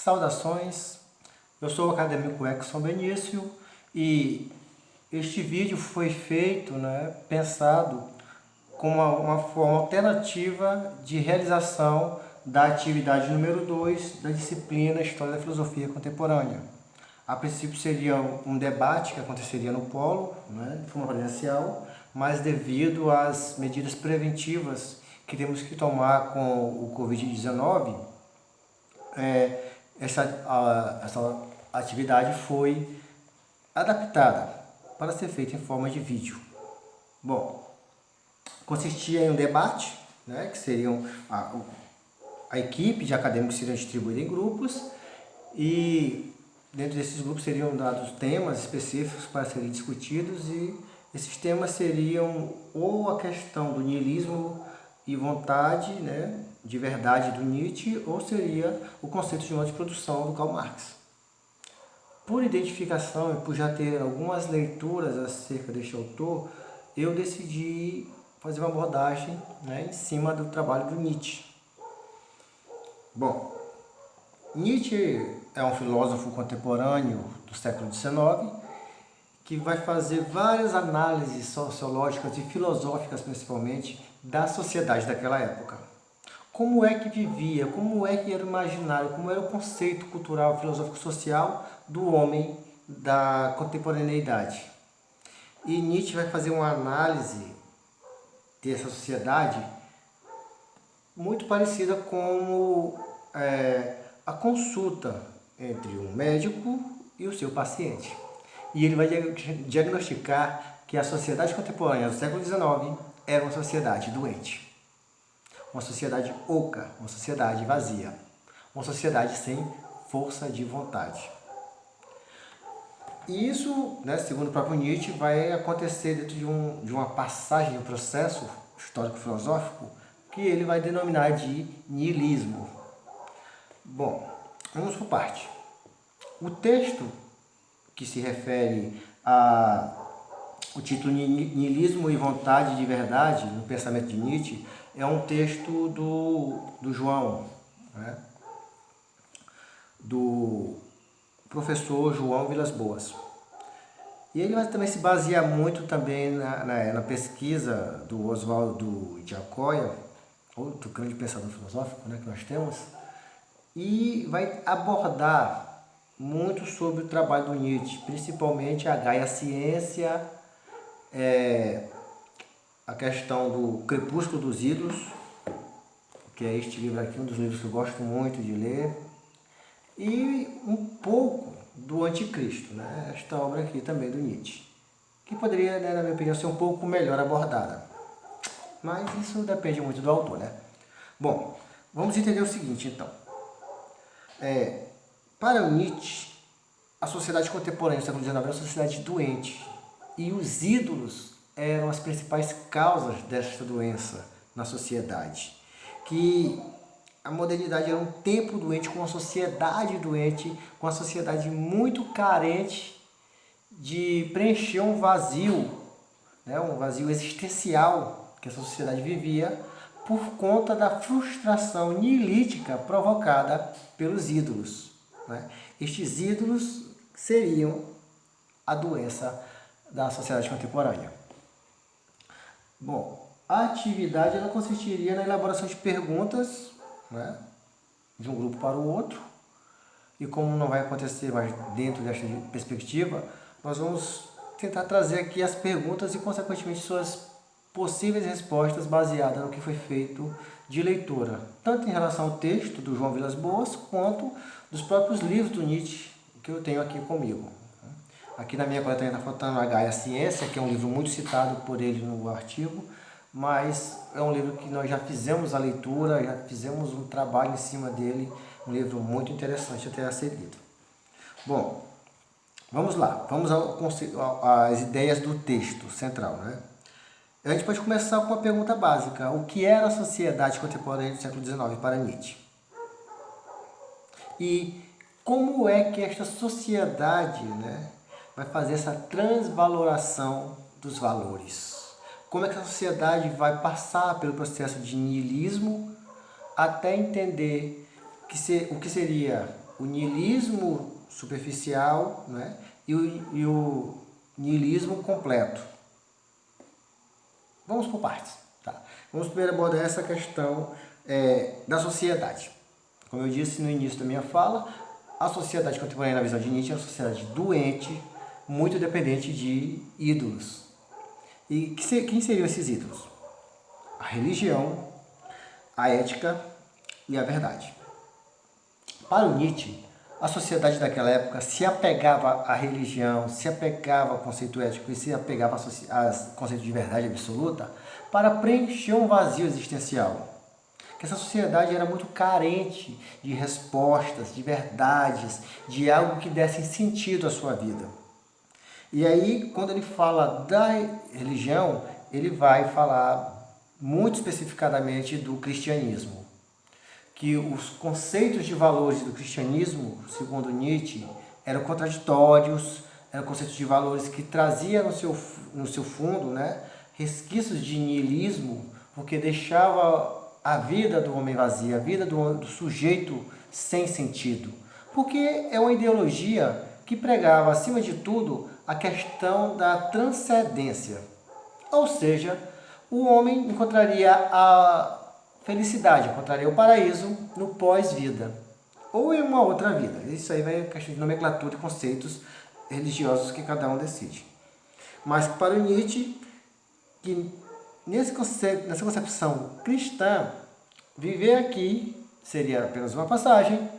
Saudações, eu sou o acadêmico Exson Benício e este vídeo foi feito, pensado como uma forma alternativa de realização da atividade número 2 da disciplina História da Filosofia Contemporânea. A princípio seria um debate que aconteceria no polo, de forma presencial, mas devido às medidas preventivas que temos que tomar com o Covid-19, essa atividade foi adaptada para ser feita em forma de vídeo. Bom, consistia em um debate, que seriam a equipe de acadêmicos seriam distribuída em grupos e dentro desses grupos seriam dados temas específicos para serem discutidos e esses temas seriam ou a questão do niilismo e vontade, de verdade do Nietzsche, ou seria o conceito de modo de produção do Karl Marx. Por identificação e por já ter algumas leituras acerca deste autor, eu decidi fazer uma abordagem em cima do trabalho do Nietzsche. Bom, Nietzsche é um filósofo contemporâneo do século XIX que vai fazer várias análises sociológicas e filosóficas, principalmente, da sociedade daquela época. Como é que vivia, como é que era o imaginário, como era o conceito cultural, filosófico, social do homem da contemporaneidade. E Nietzsche vai fazer uma análise dessa sociedade muito parecida com a consulta entre um médico e o seu paciente. E ele vai diagnosticar que a sociedade contemporânea do século XIX era uma sociedade doente. Uma sociedade oca, uma sociedade vazia, uma sociedade sem força de vontade. E isso, segundo o próprio Nietzsche, vai acontecer dentro de uma passagem, um processo histórico-filosófico que ele vai denominar de niilismo. Bom, vamos por parte. O texto que se refere ao título Niilismo e Vontade de Verdade, no pensamento de Nietzsche, é um texto do João, do professor João Vilas Boas. E ele vai também se basear muito também na pesquisa do Oswaldo de Acquoy, outro grande pensador filosófico que nós temos, e vai abordar muito sobre o trabalho do Nietzsche, principalmente a Gaia Ciência, a questão do Crepúsculo dos Ídolos, que é este livro aqui, um dos livros que eu gosto muito de ler, e um pouco do Anticristo, esta obra aqui também do Nietzsche, que poderia, na minha opinião, ser um pouco melhor abordada. Mas isso depende muito do autor, Bom, vamos entender o seguinte, então. Para o Nietzsche, a sociedade contemporânea do século XIX era uma sociedade doente, e os ídolos eram as principais causas desta doença na sociedade. Que a modernidade era um tempo doente, com uma sociedade doente, com uma sociedade muito carente de preencher um vazio existencial que essa sociedade vivia por conta da frustração niilítica provocada pelos ídolos. Estes ídolos seriam a doença da sociedade contemporânea. Bom, a atividade ela consistiria na elaboração de perguntas de um grupo para o outro, e como não vai acontecer mais dentro desta perspectiva, nós vamos tentar trazer aqui as perguntas e, consequentemente, suas possíveis respostas baseadas no que foi feito de leitura, tanto em relação ao texto do João Vilas Boas, quanto dos próprios livros do Nietzsche que eu tenho aqui comigo. Aqui na minha coletânea está faltando a Gaia Ciência, que é um livro muito citado por ele no artigo, mas é um livro que nós já fizemos a leitura, já fizemos um trabalho em cima dele, um livro muito interessante até a ser lido. Bom, vamos lá, vamos às ideias do texto central. A gente pode começar com uma pergunta básica: o que era a sociedade contemporânea do século XIX para Nietzsche? E como é que esta sociedade vai fazer essa transvaloração dos valores? Como é que a sociedade vai passar pelo processo de niilismo até entender o que seria o niilismo superficial, né? E o niilismo completo. Vamos por partes. Tá? Vamos primeiro abordar essa questão da sociedade. Como eu disse no início da minha fala, a sociedade contemporânea, na visão de Nietzsche, é uma sociedade doente, muito dependente de ídolos. E quem seriam esses ídolos? A religião, a ética e a verdade. Para o Nietzsche, a sociedade daquela época se apegava à religião, se apegava ao conceito ético e se apegava ao conceito de verdade absoluta para preencher um vazio existencial. Que essa sociedade era muito carente de respostas, de verdades, de algo que desse sentido à sua vida. E aí, quando ele fala da religião, ele vai falar muito especificadamente do cristianismo. Que os conceitos de valores do cristianismo, segundo Nietzsche, eram contraditórios, eram conceitos de valores que traziam no seu fundo, né, resquícios de niilismo, porque deixava a vida do homem vazia, a vida do sujeito sem sentido. Porque é uma ideologia que pregava, acima de tudo, a questão da transcendência. Ou seja, o homem encontraria a felicidade, encontraria o paraíso no pós-vida, ou em uma outra vida. Isso aí vai questão de nomenclatura e conceitos religiosos que cada um decide. Mas para o Nietzsche, que nessa concepção cristã, viver aqui seria apenas uma passagem,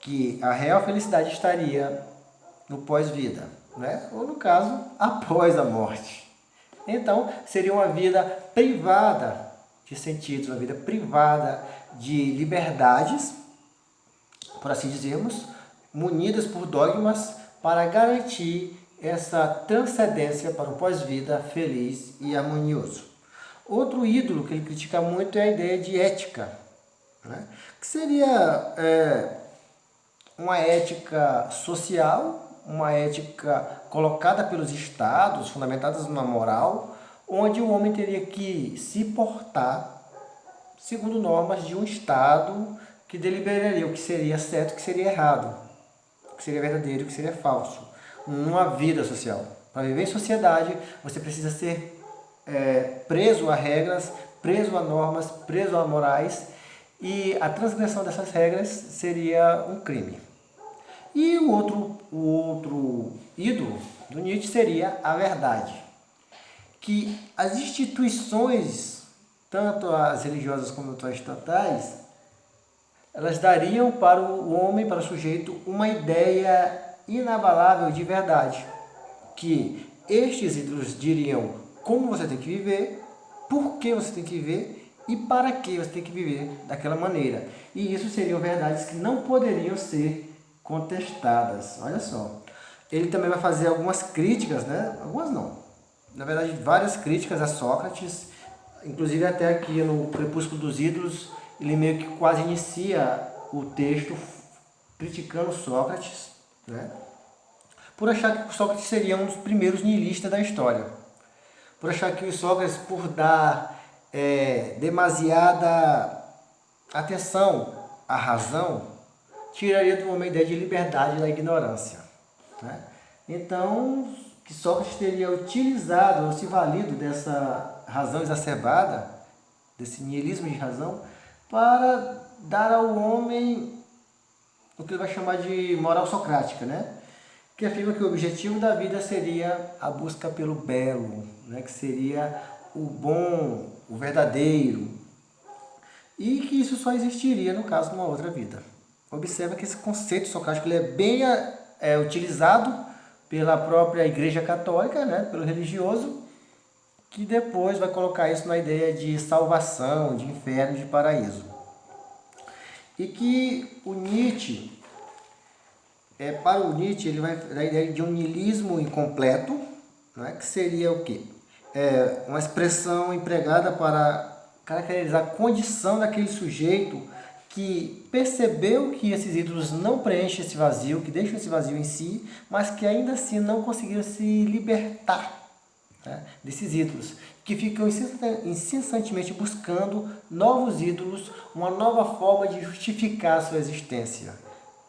que a real felicidade estaria no pós-vida, né? Ou no caso, após a morte. Então, seria uma vida privada de sentidos, uma vida privada de liberdades, por assim dizermos, munidas por dogmas para garantir essa transcendência para um pós-vida feliz e harmonioso. Outro ídolo que ele critica muito é a ideia de ética, né? Que seria uma ética social, uma ética colocada pelos estados, fundamentada na moral, onde o homem teria que se portar segundo normas de um estado que deliberaria o que seria certo e o que seria errado, o que seria verdadeiro e o que seria falso, numa vida social. Para viver em sociedade, você precisa ser preso a regras, preso a normas, preso a morais, e a transgressão dessas regras seria um crime. E o outro ídolo do Nietzsche seria a verdade. Que as instituições, tanto as religiosas como as estatais, elas dariam para o homem, para o sujeito, uma ideia inabalável de verdade. Que estes ídolos diriam como você tem que viver, por que você tem que viver e para que você tem que viver daquela maneira. E isso seriam verdades que não poderiam ser contestadas. Olha só. Ele também vai fazer algumas críticas, né? Algumas não. Na verdade, várias críticas a Sócrates, inclusive até aqui no Crepúsculo dos Ídolos, ele meio que quase inicia o texto criticando Sócrates, né? Por achar que Sócrates seria um dos primeiros nihilistas da história. Por achar que o Sócrates, por dar demasiada atenção à razão, tiraria do homem a ideia de liberdade da ignorância, né? Então, que Sócrates teria utilizado ou se valido dessa razão exacerbada, desse niilismo de razão, para dar ao homem o que ele vai chamar de moral socrática, né? Que afirma que o objetivo da vida seria a busca pelo belo, né? Que seria o bom, o verdadeiro, e que isso só existiria, no caso, numa outra vida. Observa que esse conceito socrático ele é bem utilizado pela própria Igreja Católica, né, pelo religioso, que depois vai colocar isso na ideia de salvação, de inferno, de paraíso. E que o Nietzsche, para o Nietzsche, ele vai dar a ideia de um niilismo incompleto, né, que seria o quê? Uma expressão empregada para caracterizar a condição daquele sujeito que percebeu que esses ídolos não preenchem esse vazio, que deixam esse vazio em si, mas que ainda assim não conseguiram se libertar, né, desses ídolos, que ficam incessantemente buscando novos ídolos, uma nova forma de justificar a sua existência.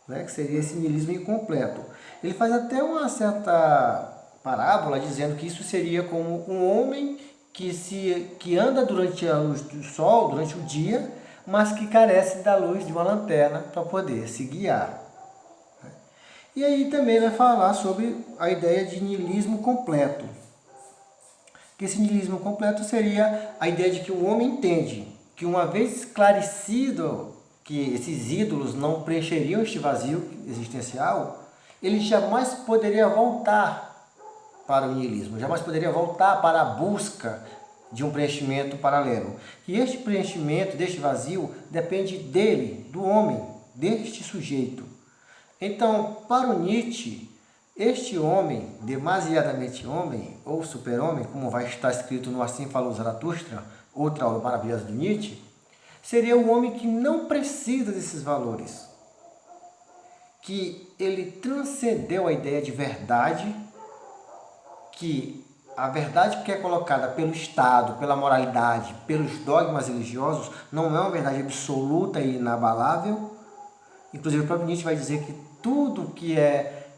né, que seria esse niilismo incompleto. Ele faz até uma certa parábola dizendo que isso seria como um homem que anda durante a luz do sol, durante o dia, mas que carece da luz de uma lanterna para poder se guiar. E aí também vai falar sobre a ideia de niilismo completo. Que esse niilismo completo seria a ideia de que o homem entende que uma vez esclarecido que esses ídolos não preencheriam este vazio existencial, ele jamais poderia voltar para o niilismo, jamais poderia voltar para a busca de um preenchimento paralelo. E este preenchimento deste vazio depende dele, do homem, deste sujeito. Então, para o Nietzsche, este homem, demasiadamente homem, ou super-homem, como vai estar escrito no Assim Falou Zaratustra, outra obra maravilhosa do Nietzsche, seria o homem que não precisa desses valores, que ele transcendeu a ideia de verdade, que a verdade que é colocada pelo Estado, pela moralidade, pelos dogmas religiosos, não é uma verdade absoluta e inabalável. Inclusive o próprio Nietzsche vai dizer que tudo que é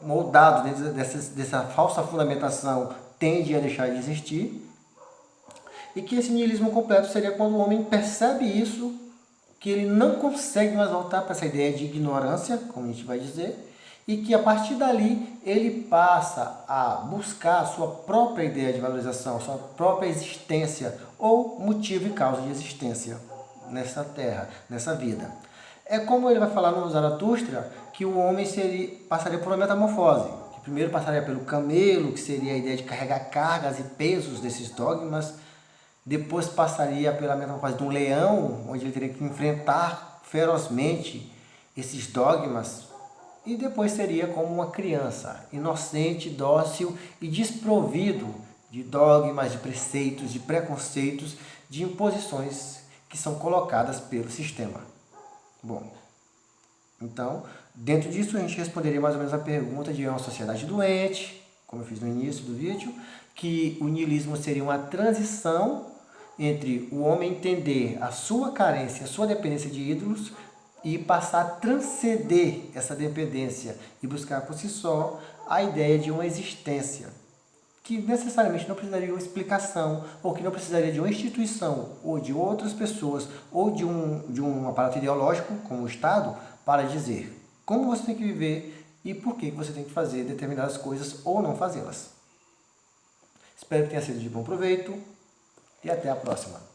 moldado dentro dessa falsa fundamentação tende a deixar de existir. E que esse niilismo completo seria quando o homem percebe isso, que ele não consegue mais voltar para essa ideia de ignorância, como a gente vai dizer, e que a partir dali ele passa a buscar a sua própria ideia de valorização, sua própria existência, ou motivo e causa de existência nessa terra, nessa vida. É como ele vai falar no Zaratustra, que o homem passaria por uma metamorfose, que primeiro passaria pelo camelo, que seria a ideia de carregar cargas e pesos desses dogmas, depois passaria pela metamorfose de um leão, onde ele teria que enfrentar ferozmente esses dogmas, e depois seria como uma criança, inocente, dócil e desprovido de dogmas, de preceitos, de preconceitos, de imposições que são colocadas pelo sistema. Bom, então, dentro disso a gente responderia mais ou menos a pergunta de uma sociedade doente, como eu fiz no início do vídeo, que o niilismo seria uma transição entre o homem entender a sua carência, a sua dependência de ídolos e passar a transcender essa dependência e buscar por si só a ideia de uma existência que necessariamente não precisaria de uma explicação, ou que não precisaria de uma instituição, ou de outras pessoas, ou de um aparato ideológico, como o Estado, para dizer como você tem que viver e por que você tem que fazer determinadas coisas ou não fazê-las. Espero que tenha sido de bom proveito e até a próxima.